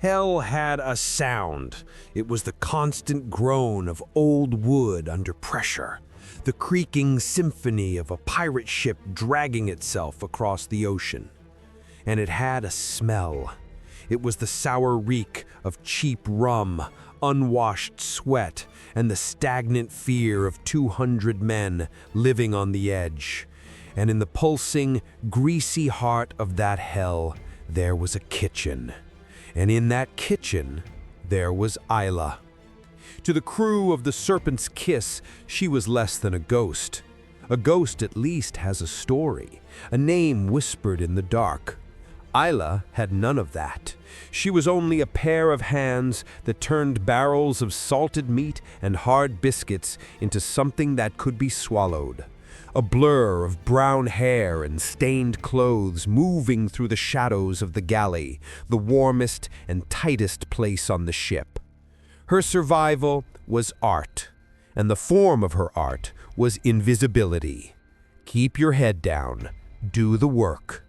Hell had a sound. It was the constant groan of old wood under pressure, the creaking symphony of a pirate ship dragging itself across the ocean. And it had a smell. It was the sour reek of cheap rum, unwashed sweat, and the stagnant fear of 200 men living on the edge. And in the pulsing, greasy heart of that hell, there was a kitchen. And in that kitchen, there was Isla. To the crew of the Serpent's Kiss, she was less than a ghost. A ghost at least has a story, a name whispered in the dark. Isla had none of that. She was only a pair of hands that turned barrels of salted meat and hard biscuits into something that could be swallowed. A blur of brown hair and stained clothes moving through the shadows of the galley, the warmest and tightest place on the ship. Her survival was art, and the form of her art was invisibility. Keep your head down, do the work,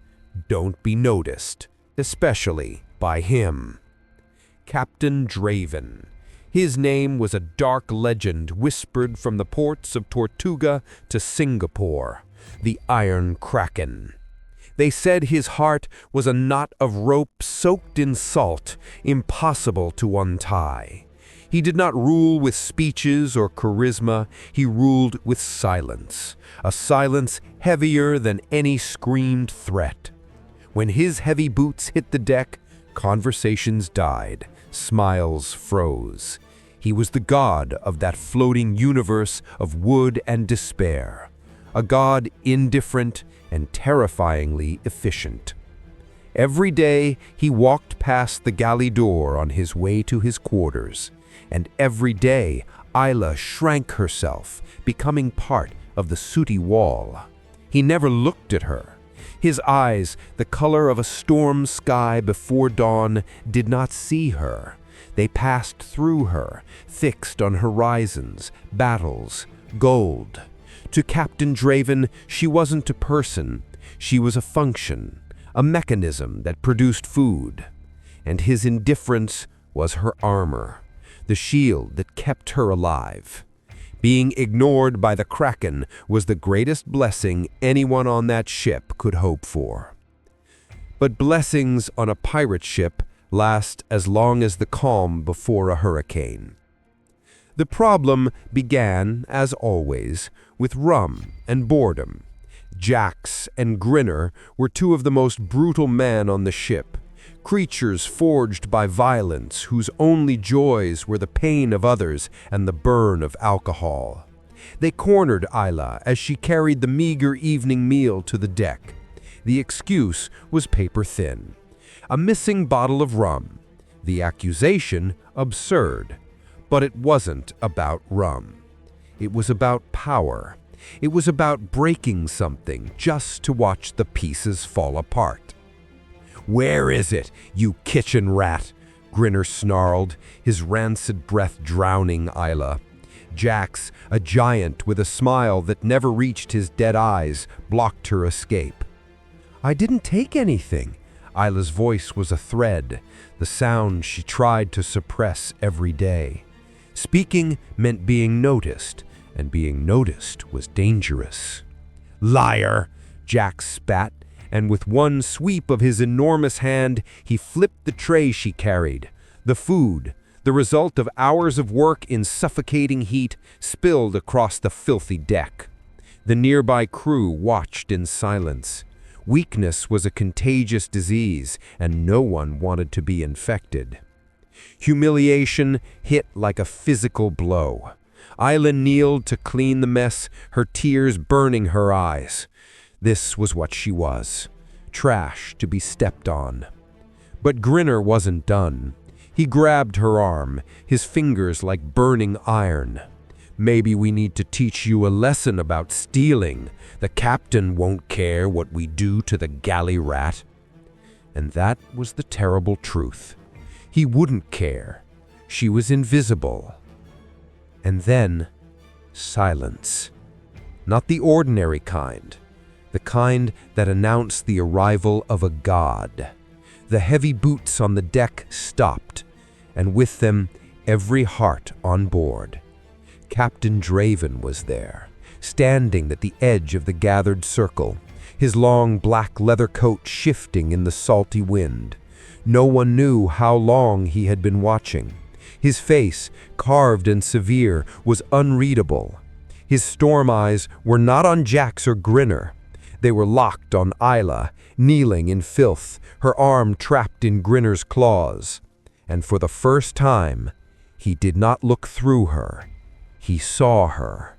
don't be noticed, especially by him. Captain Draven. His name was a dark legend whispered from the ports of Tortuga to Singapore, the Iron Kraken. They said his heart was a knot of rope soaked in salt, impossible to untie. He did not rule with speeches or charisma, he ruled with silence, a silence heavier than any screamed threat. When his heavy boots hit the deck, conversations died, smiles froze. He was the god of that floating universe of wood and despair, a god indifferent and terrifyingly efficient. Every day he walked past the galley door on his way to his quarters, and every day Isla shrank herself, becoming part of the sooty wall. He never looked at her. His eyes, the color of a storm sky before dawn, did not see her. They passed through her, fixed on horizons, battles, gold. To Captain Draven, she wasn't a person. She was a function, a mechanism that produced food. And his indifference was her armor, the shield that kept her alive. Being ignored by the Kraken was the greatest blessing anyone on that ship could hope for. But blessings on a pirate ship last as long as the calm before a hurricane. The problem began, as always, with rum and boredom. Jax and Grinner were two of the most brutal men on the ship, creatures forged by violence whose only joys were the pain of others and the burn of alcohol. They cornered Isla as she carried the meager evening meal to the deck. The excuse was paper thin. A missing bottle of rum. The accusation absurd. But it wasn't about rum. It was about power. It was about breaking something just to watch the pieces fall apart. "Where is it, you kitchen rat?" Grinner snarled, his rancid breath drowning Isla. Jax, a giant with a smile that never reached his dead eyes, blocked her escape. "I didn't take anything." Isla's voice was a thread, the sound she tried to suppress every day. Speaking meant being noticed, and being noticed was dangerous. "Liar!" Jax spat, and with one sweep of his enormous hand, he flipped the tray she carried. The food, the result of hours of work in suffocating heat, spilled across the filthy deck. The nearby crew watched in silence. Weakness was a contagious disease, and no one wanted to be infected. Humiliation hit like a physical blow. Isla kneeled to clean the mess, her tears burning her eyes. This was what she was, trash to be stepped on. But Grinner wasn't done. He grabbed her arm, his fingers like burning iron. "Maybe we need to teach you a lesson about stealing. The captain won't care what we do to the galley rat." And that was the terrible truth. He wouldn't care. She was invisible. And then, silence. Not the ordinary kind. The kind that announced the arrival of a god. The heavy boots on the deck stopped, and with them, every heart on board. Captain Draven was there, standing at the edge of the gathered circle, his long black leather coat shifting in the salty wind. No one knew how long he had been watching. His face, carved and severe, was unreadable. His storm eyes were not on Jax or Grinner. They were locked on Isla, kneeling in filth, her arm trapped in Grinner's claws. And for the first time, he did not look through her. He saw her.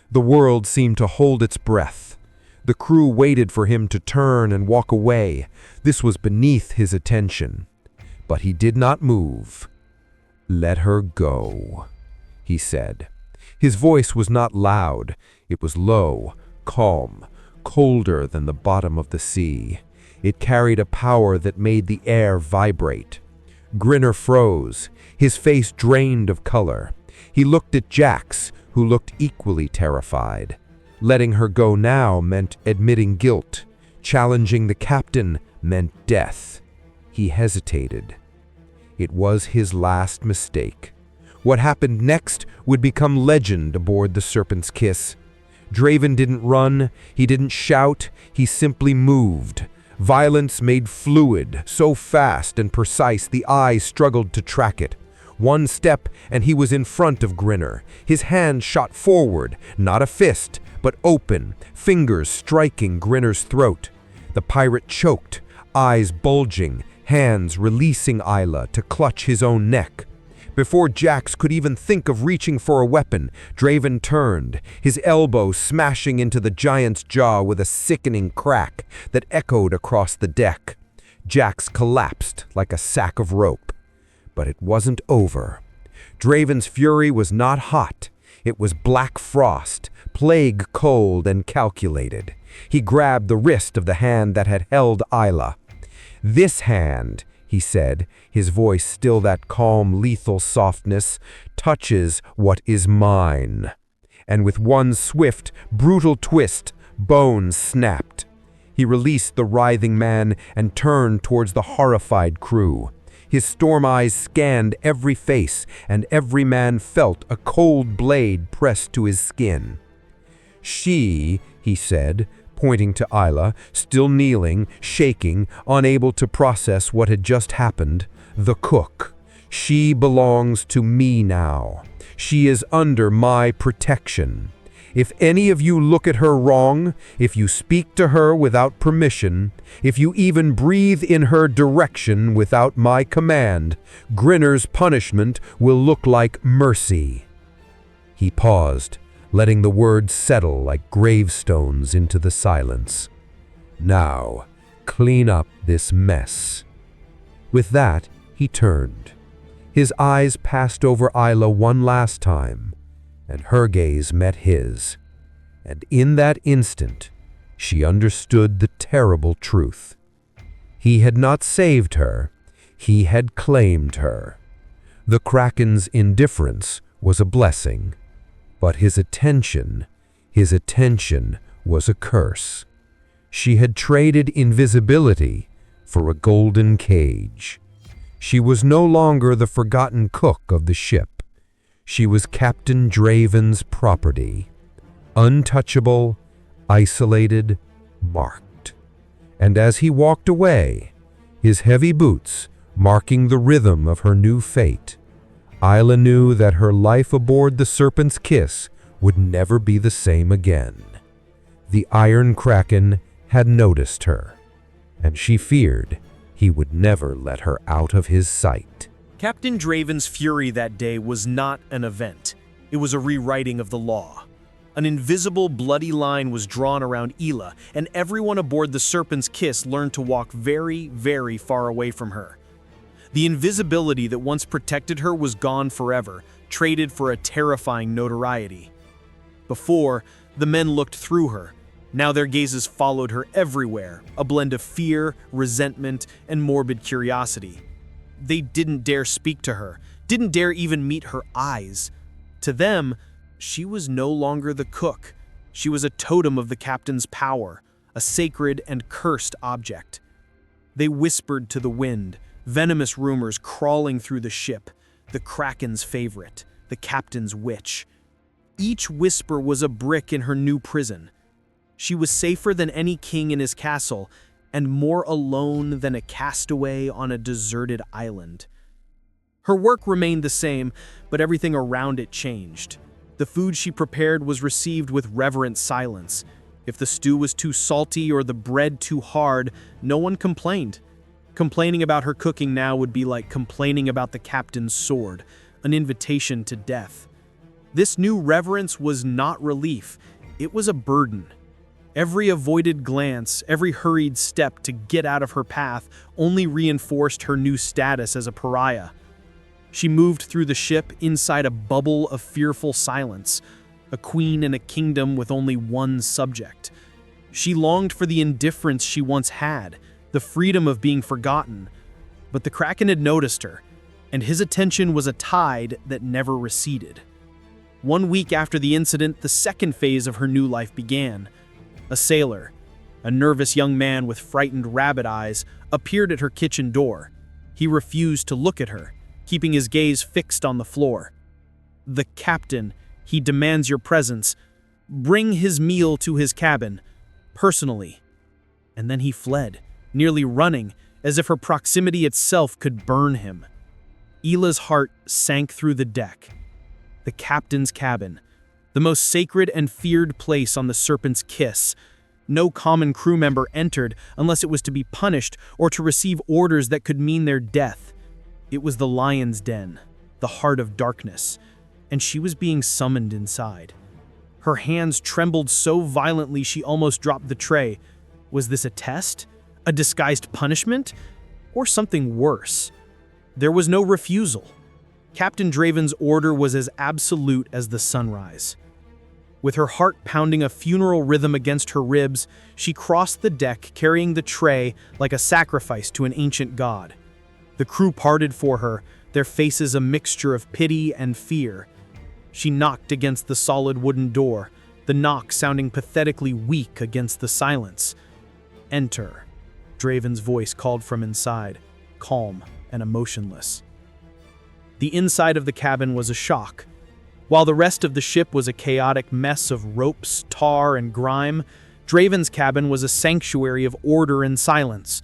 The world seemed to hold its breath. The crew waited for him to turn and walk away. This was beneath his attention. But he did not move. "Let her go," he said. His voice was not loud. It was low, calm, colder than the bottom of the sea. It carried a power that made the air vibrate. Grinner froze, his face drained of color. He looked at Jax, who looked equally terrified. Letting her go now meant admitting guilt. Challenging the captain meant death. He hesitated. It was his last mistake. What happened next would become legend aboard the Serpent's Kiss. Draven didn't run, he didn't shout, he simply moved. Violence made fluid, so fast and precise the eyes struggled to track it. One step and he was in front of Grinner. His hand shot forward, not a fist, but open, fingers striking Grinner's throat. The pirate choked, eyes bulging, hands releasing Isla to clutch his own neck. Before Jax could even think of reaching for a weapon, Draven turned, his elbow smashing into the giant's jaw with a sickening crack that echoed across the deck. Jax collapsed like a sack of rope. But it wasn't over. Draven's fury was not hot. It was black frost, plague cold and calculated. He grabbed the wrist of the hand that had held Isla. "This hand," he said, his voice still that calm, lethal softness, "touches what is mine." And with one swift, brutal twist, bones snapped. He released the writhing man and turned towards the horrified crew. His storm eyes scanned every face, and every man felt a cold blade pressed to his skin. "She," he said, pointing to Isla, still kneeling, shaking, unable to process what had just happened, "the cook. She belongs to me now. She is under my protection. If any of you look at her wrong, if you speak to her without permission, if you even breathe in her direction without my command, Grinner's punishment will look like mercy." He paused, letting the words settle like gravestones into the silence. "Now, clean up this mess." With that, he turned. His eyes passed over Isla one last time, and her gaze met his. And in that instant, she understood the terrible truth. He had not saved her, he had claimed her. The Kraken's indifference was a blessing, but his attention was a curse. She had traded invisibility for a golden cage. She was no longer the forgotten cook of the ship. She was Captain Draven's property, untouchable, isolated, marked. And as he walked away, his heavy boots marking the rhythm of her new fate, Isla knew that her life aboard the Serpent's Kiss would never be the same again. The Iron Kraken had noticed her, and she feared he would never let her out of his sight. Captain Draven's fury that day was not an event. It was a rewriting of the law. An invisible, bloody line was drawn around Isla, and everyone aboard the Serpent's Kiss learned to walk very, very far away from her. The invisibility that once protected her was gone forever, traded for a terrifying notoriety. Before, the men looked through her. Now their gazes followed her everywhere, a blend of fear, resentment, and morbid curiosity. They didn't dare speak to her, didn't dare even meet her eyes. To them, she was no longer the cook. She was a totem of the captain's power, a sacred and cursed object. They whispered to the wind, venomous rumors crawling through the ship, the Kraken's favorite, the captain's witch. Each whisper was a brick in her new prison. She was safer than any king in his castle, and more alone than a castaway on a deserted island. Her work remained the same, but everything around it changed. The food she prepared was received with reverent silence. If the stew was too salty or the bread too hard, no one complained. Complaining about her cooking now would be like complaining about the captain's sword, an invitation to death. This new reverence was not relief, it was a burden. Every avoided glance, every hurried step to get out of her path only reinforced her new status as a pariah. She moved through the ship inside a bubble of fearful silence, a queen in a kingdom with only one subject. She longed for the indifference she once had, the freedom of being forgotten. But the Kraken had noticed her, and his attention was a tide that never receded. 1 week after the incident, the second phase of her new life began. A sailor, a nervous young man with frightened rabbit eyes, appeared at her kitchen door. He refused to look at her, keeping his gaze fixed on the floor. "The captain, he demands your presence. Bring his meal to his cabin, personally." And then he fled, nearly running, as if her proximity itself could burn him. Isla's heart sank through the deck. The captain's cabin, the most sacred and feared place on the Serpent's kiss. No common crew member entered unless it was to be punished or to receive orders that could mean their death. It was the lion's den, the heart of darkness, and she was being summoned inside. Her hands trembled so violently she almost dropped the tray. Was this a test? A disguised punishment? Or something worse? There was no refusal. Captain Draven's order was as absolute as the sunrise. With her heart pounding a funeral rhythm against her ribs, she crossed the deck carrying the tray like a sacrifice to an ancient god. The crew parted for her, their faces a mixture of pity and fear. She knocked against the solid wooden door, the knock sounding pathetically weak against the silence. "Enter," Draven's voice called from inside, calm and emotionless. The inside of the cabin was a shock. While the rest of the ship was a chaotic mess of ropes, tar, and grime, Draven's cabin was a sanctuary of order and silence.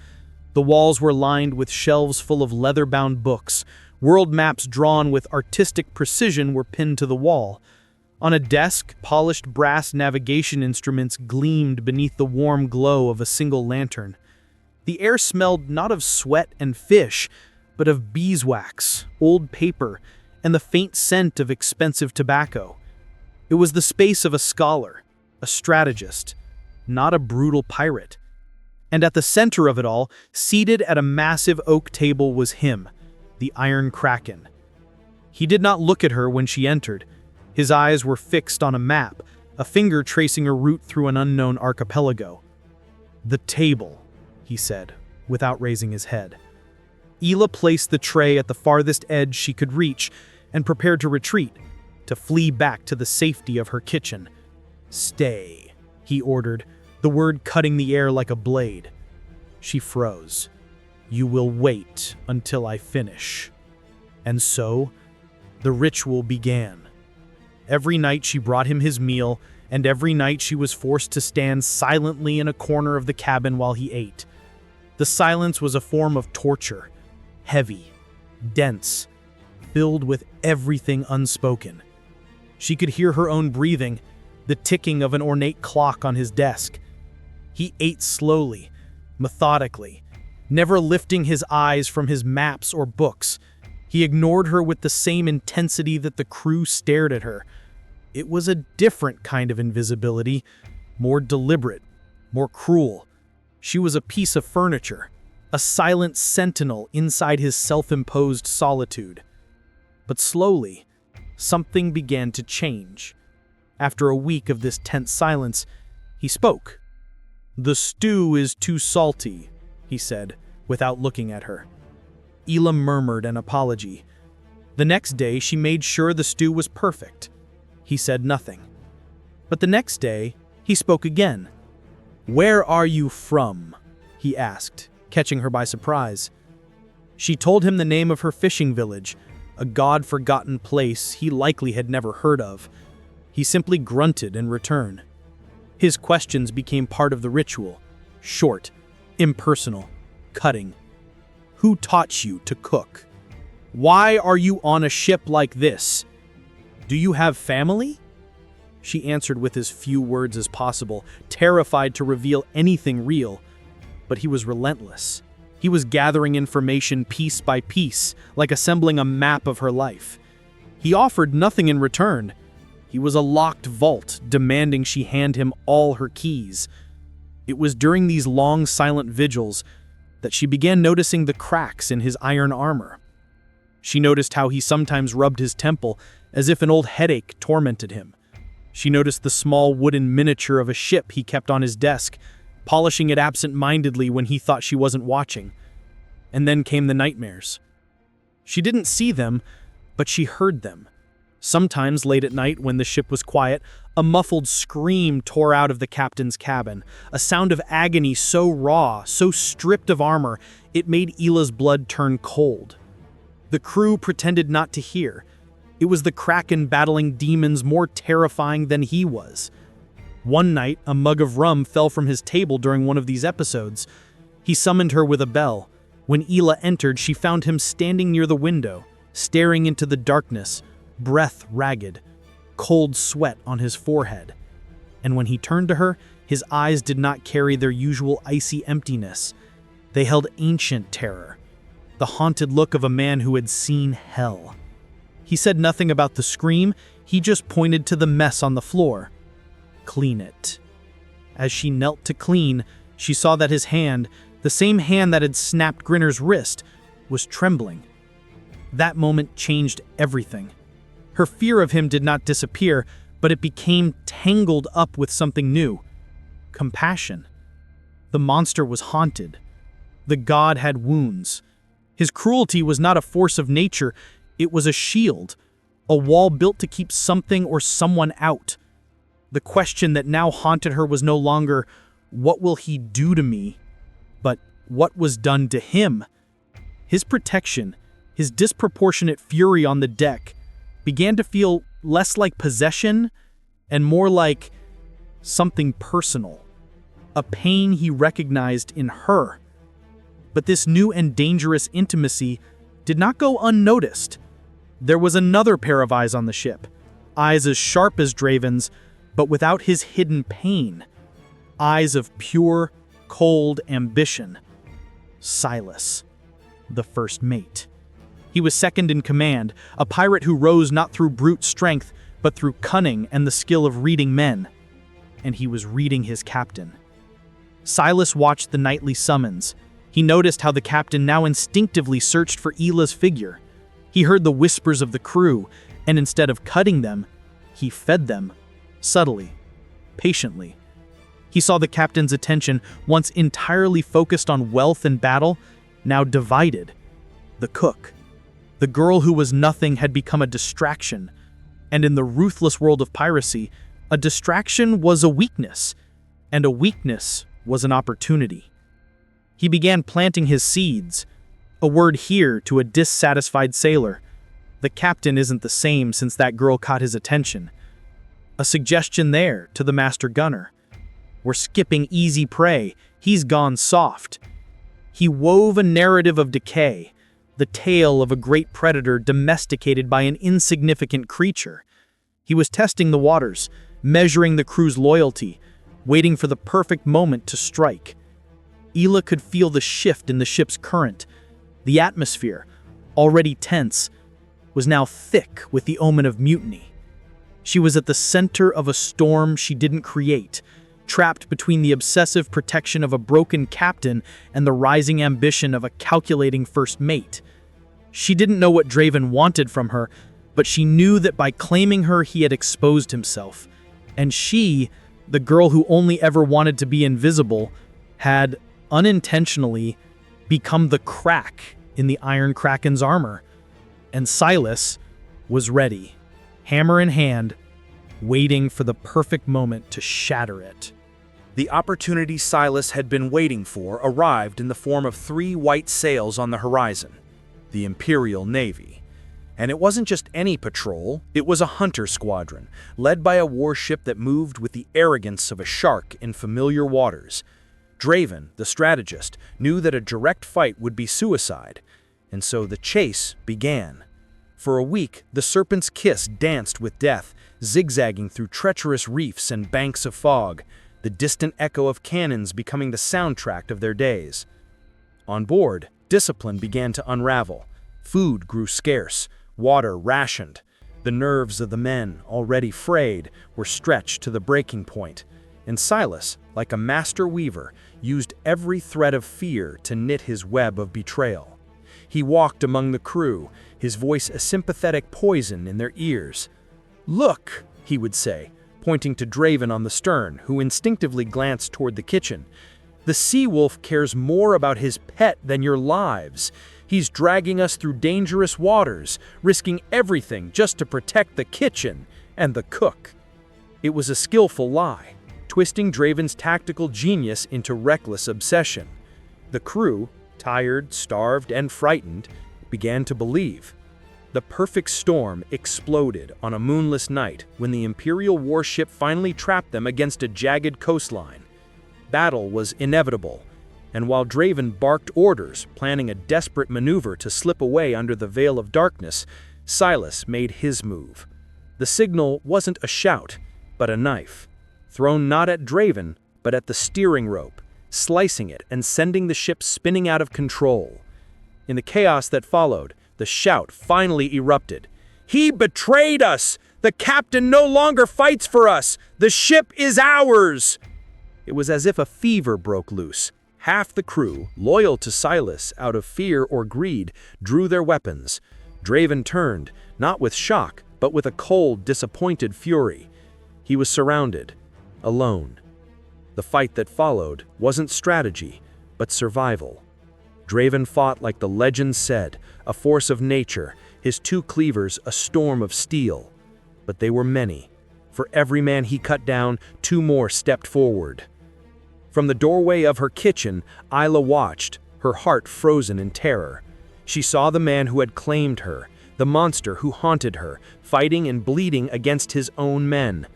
The walls were lined with shelves full of leather-bound books. World maps drawn with artistic precision were pinned to the wall. On a desk, polished brass navigation instruments gleamed beneath the warm glow of a single lantern. The air smelled not of sweat and fish, but of beeswax, old paper, and the faint scent of expensive tobacco. It was the space of a scholar, a strategist, not a brutal pirate. And at the center of it all, seated at a massive oak table, was him, the Iron Kraken. He did not look at her when she entered. His eyes were fixed on a map, a finger tracing a route through an unknown archipelago. "The table," he said, without raising his head. Isla placed the tray at the farthest edge she could reach and prepared to retreat, to flee back to the safety of her kitchen. "Stay," he ordered, the word cutting the air like a blade. She froze. "You will wait until I finish." And so, the ritual began. Every night she brought him his meal, and every night she was forced to stand silently in a corner of the cabin while he ate. The silence was a form of torture, heavy, dense, filled with everything unspoken. She could hear her own breathing, the ticking of an ornate clock on his desk. He ate slowly, methodically, never lifting his eyes from his maps or books. He ignored her with the same intensity that the crew stared at her. It was a different kind of invisibility, more deliberate, more cruel. She was a piece of furniture, a silent sentinel inside his self-imposed solitude. But slowly, something began to change. After a week of this tense silence, he spoke. "The stew is too salty," he said, without looking at her. Isla murmured an apology. The next day, she made sure the stew was perfect. He said nothing. But the next day, he spoke again. "Where are you from?" he asked, catching her by surprise. She told him the name of her fishing village, a god-forgotten place he likely had never heard of. He simply grunted in return. His questions became part of the ritual. Short, impersonal, cutting. Who taught you to cook? Why are you on a ship like this? Do you have family? She answered with as few words as possible, terrified to reveal anything real. But he was relentless. He was gathering information piece by piece, like assembling a map of her life. He offered nothing in return. He was a locked vault, demanding she hand him all her keys. It was during these long, silent vigils that she began noticing the cracks in his iron armor. She noticed how he sometimes rubbed his temple as if an old headache tormented him. She noticed the small wooden miniature of a ship he kept on his desk, polishing it absent-mindedly when he thought she wasn't watching. And then came the nightmares. She didn't see them, but she heard them. Sometimes late at night when the ship was quiet, a muffled scream tore out of the captain's cabin, a sound of agony so raw, so stripped of armor, it made Isla's blood turn cold. The crew pretended not to hear. It was the Kraken battling demons more terrifying than he was. One night, a mug of rum fell from his table during one of these episodes. He summoned her with a bell. When Isla entered, she found him standing near the window, staring into the darkness, breath ragged, cold sweat on his forehead. And when he turned to her, his eyes did not carry their usual icy emptiness. They held ancient terror, the haunted look of a man who had seen hell. He said nothing about the scream, he just pointed to the mess on the floor. Clean it. As she knelt to clean, she saw that his hand, the same hand that had snapped Grinner's wrist, was trembling. That moment changed everything. Her fear of him did not disappear, but it became tangled up with something new. Compassion. The monster was haunted. The god had wounds. His cruelty was not a force of nature, it was a shield, a wall built to keep something or someone out. The question that now haunted her was no longer, what will he do to me? But what was done to him? His protection, his disproportionate fury on the deck, began to feel less like possession and more like something personal, a pain he recognized in her. But this new and dangerous intimacy did not go unnoticed. There was another pair of eyes on the ship, eyes as sharp as Draven's, but without his hidden pain. Eyes of pure, cold ambition. Silas, the first mate. He was second in command, a pirate who rose not through brute strength, but through cunning and the skill of reading men. And he was reading his captain. Silas watched the nightly summons. He noticed how the captain now instinctively searched for Isla's figure. He heard the whispers of the crew, and instead of cutting them, he fed them, subtly, patiently. He saw the captain's attention, once entirely focused on wealth and battle, now divided. The cook. The girl who was nothing had become a distraction, and in the ruthless world of piracy, a distraction was a weakness, and a weakness was an opportunity. He began planting his seeds, a word here to a dissatisfied sailor. The captain isn't the same since that girl caught his attention. A suggestion there to the master gunner. We're skipping easy prey, he's gone soft. He wove a narrative of decay, the tale of a great predator domesticated by an insignificant creature. He was testing the waters, measuring the crew's loyalty, waiting for the perfect moment to strike. Isla could feel the shift in the ship's current. The atmosphere, already tense, was now thick with the omen of mutiny. She was at the center of a storm she didn't create, trapped between the obsessive protection of a broken captain and the rising ambition of a calculating first mate. She didn't know what Draven wanted from her, but she knew that by claiming her he had exposed himself. And she, the girl who only ever wanted to be invisible, had, unintentionally, become the crack in the Iron Kraken's armor. And Silas was ready, hammer in hand, waiting for the perfect moment to shatter it. The opportunity Silas had been waiting for arrived in the form of 3 white sails on the horizon, the Imperial Navy. And it wasn't just any patrol, it was a hunter squadron, led by a warship that moved with the arrogance of a shark in familiar waters. Draven, the strategist, knew that a direct fight would be suicide, and so the chase began. For a week, the Serpent's kiss danced with death, zigzagging through treacherous reefs and banks of fog, the distant echo of cannons becoming the soundtrack of their days. On board, discipline began to unravel. Food grew scarce, water rationed. The nerves of the men, already frayed, were stretched to the breaking point, and Silas, like a master weaver, used every thread of fear to knit his web of betrayal. He walked among the crew, his voice a sympathetic poison in their ears. "Look," he would say, pointing to Draven on the stern, who instinctively glanced toward the kitchen. "The sea wolf cares more about his pet than your lives. He's dragging us through dangerous waters, risking everything just to protect the kitchen and the cook." It was a skillful lie, twisting Draven's tactical genius into reckless obsession. The crew, tired, starved, and frightened, began to believe. The perfect storm exploded on a moonless night when the Imperial warship finally trapped them against a jagged coastline. Battle was inevitable, and while Draven barked orders, planning a desperate maneuver to slip away under the veil of darkness, Silas made his move. The signal wasn't a shout, but a knife, thrown not at Draven, but at the steering rope, slicing it and sending the ship spinning out of control. In the chaos that followed, the shout finally erupted. "He betrayed us! The captain no longer fights for us! The ship is ours!" It was as if a fever broke loose. Half the crew, loyal to Silas out of fear or greed, drew their weapons. Draven turned, not with shock, but with a cold, disappointed fury. He was surrounded, alone. The fight that followed wasn't strategy, but survival. Draven fought like the legends said, a force of nature, his 2 cleavers a storm of steel. But they were many. For every man he cut down, 2 more stepped forward. From the doorway of her kitchen, Isla watched, her heart frozen in terror. She saw the man who had claimed her, the monster who haunted her, fighting and bleeding against his own men.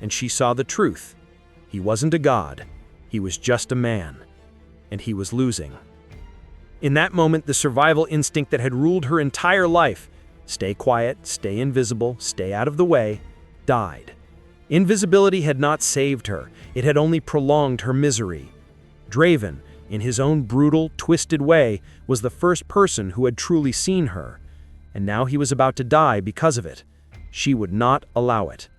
And she saw the truth. He wasn't a god. He was just a man. And he was losing. In that moment, the survival instinct that had ruled her entire life, stay quiet, stay invisible, stay out of the way, died. Invisibility had not saved her. It had only prolonged her misery. Draven, in his own brutal, twisted way, was the first person who had truly seen her. And now he was about to die because of it. She would not allow it.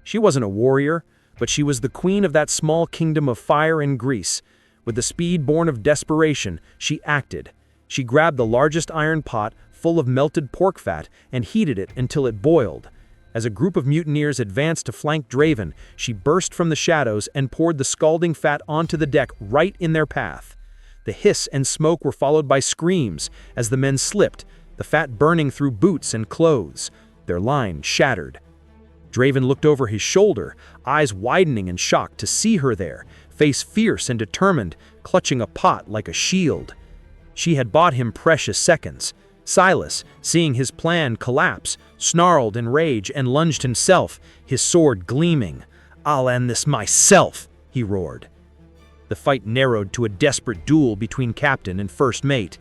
She wasn't a warrior, but she was the queen of that small kingdom of fire and grease. With the speed born of desperation, she acted. She grabbed the largest iron pot full of melted pork fat and heated it until it boiled. As a group of mutineers advanced to flank Draven, she burst from the shadows and poured the scalding fat onto the deck right in their path. The hiss and smoke were followed by screams as the men slipped, the fat burning through boots and clothes, their line shattered. Draven looked over his shoulder, eyes widening in shock to see her there, face fierce and determined, clutching a pot like a shield. She had bought him precious seconds. Silas, seeing his plan collapse, snarled in rage and lunged himself, his sword gleaming. "I'll end this myself," he roared. The fight narrowed to a desperate duel between captain and first mate.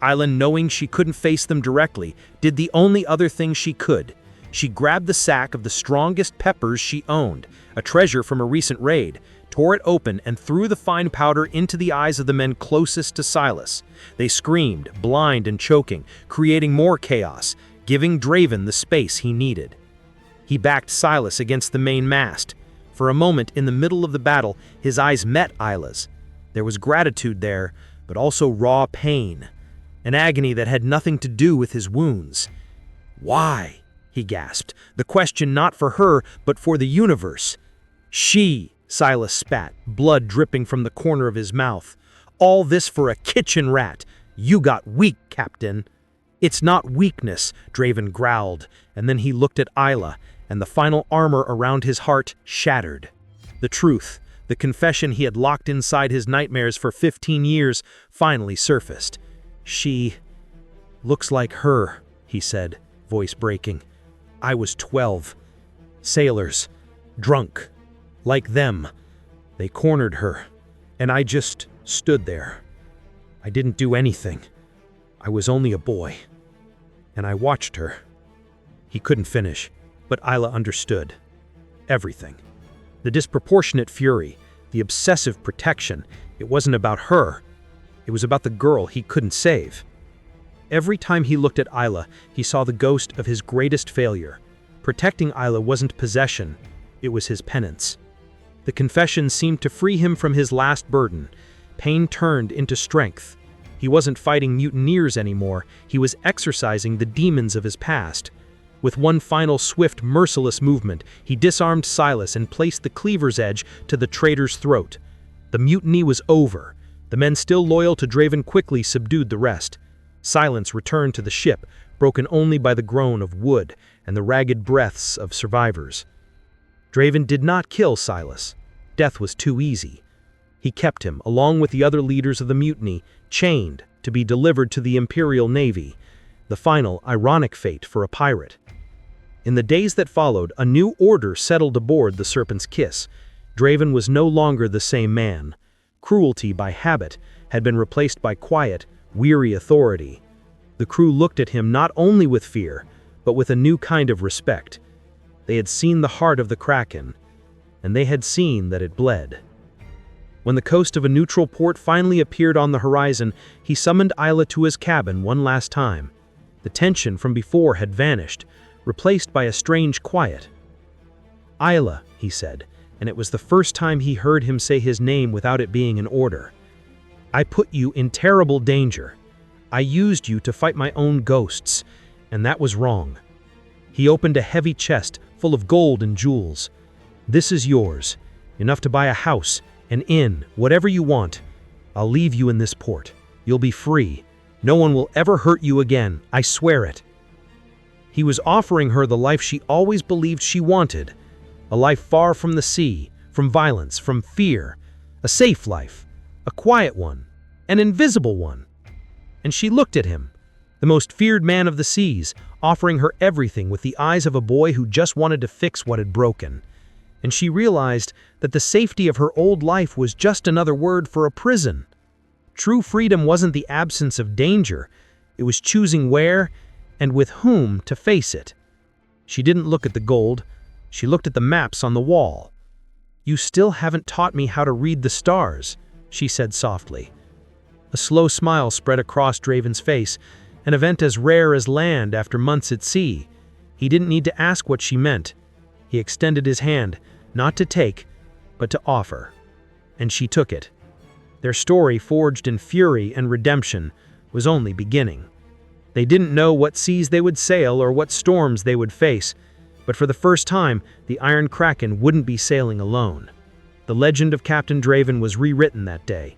Isla, knowing she couldn't face them directly, did the only other thing she could. She grabbed the sack of the strongest peppers she owned, a treasure from a recent raid, tore it open and threw the fine powder into the eyes of the men closest to Silas. They screamed, blind and choking, creating more chaos, giving Draven the space he needed. He backed Silas against the main mast. For a moment in the middle of the battle, his eyes met Isla's. There was gratitude there, but also raw pain, an agony that had nothing to do with his wounds. "Why?" he gasped, the question not for her, but for the universe. "She," Silas spat, blood dripping from the corner of his mouth. "All this for a kitchen rat. You got weak, Captain." "It's not weakness," Draven growled, and then he looked at Isla, and the final armor around his heart shattered. The truth, The confession he had locked inside his nightmares for 15 years finally surfaced. "She looks like her," he said, voice breaking. "I was 12. Sailors. Drunk. Like them. They cornered her, and I just stood there. I didn't do anything. I was only a boy. And I watched her." He couldn't finish, but Isla understood. Everything. The disproportionate fury, the obsessive protection, it wasn't about her. It was about the girl he couldn't save. Every time he looked at Isla, he saw the ghost of his greatest failure. Protecting Isla wasn't possession, it was his penance. The confession seemed to free him from his last burden. Pain turned into strength. He wasn't fighting mutineers anymore, he was exorcising the demons of his past. With one final swift, merciless movement, he disarmed Silas and placed the cleaver's edge to the traitor's throat. The mutiny was over. The men still loyal to Draven quickly subdued the rest. Silence returned to the ship, broken only by the groan of wood and the ragged breaths of survivors. Draven did not kill Silas. Death was too easy. He kept him, along with the other leaders of the mutiny, chained to be delivered to the Imperial Navy, the final, ironic fate for a pirate. In the days that followed, a new order settled aboard the Serpent's Kiss. Draven was no longer the same man. Cruelty by habit had been replaced by quiet, weary authority. The crew looked at him not only with fear, but with a new kind of respect. They had seen the heart of the Kraken, and they had seen that it bled. When the coast of a neutral port finally appeared on the horizon, he summoned Isla to his cabin one last time. The tension from before had vanished, replaced by a strange quiet. "Isla," he said, and it was the first time he heard him say his name without it being an order. "I put you in terrible danger. I used you to fight my own ghosts, and that was wrong." He opened a heavy chest full of gold and jewels. "This is yours, enough to buy a house, an inn, whatever you want. I'll leave you in this port. You'll be free. No one will ever hurt you again, I swear it." He was offering her the life she always believed she wanted, a life far from the sea, from violence, from fear, a safe life, a quiet one, an invisible one. And she looked at him, the most feared man of the seas, offering her everything with the eyes of a boy who just wanted to fix what had broken. And she realized that the safety of her old life was just another word for a prison. True freedom wasn't the absence of danger, it was choosing where and with whom to face it. She didn't look at the gold, she looked at the maps on the wall. "You still haven't taught me how to read the stars," she said softly. A slow smile spread across Draven's face, an event as rare as land after months at sea. He didn't need to ask what she meant. He extended his hand, not to take, but to offer. And she took it. Their story, forged in fury and redemption, was only beginning. They didn't know what seas they would sail or what storms they would face, but for the first time, the Iron Kraken wouldn't be sailing alone. The legend of Captain Draven was rewritten that day,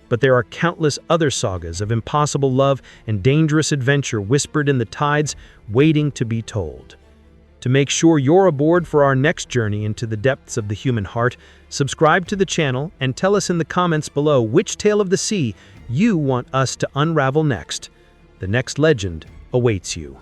but there are countless other sagas of impossible love and dangerous adventure whispered in the tides, waiting to be told. To make sure you're aboard for our next journey into the depths of the human heart, subscribe to the channel and tell us in the comments below which tale of the sea you want us to unravel next. The next legend awaits you.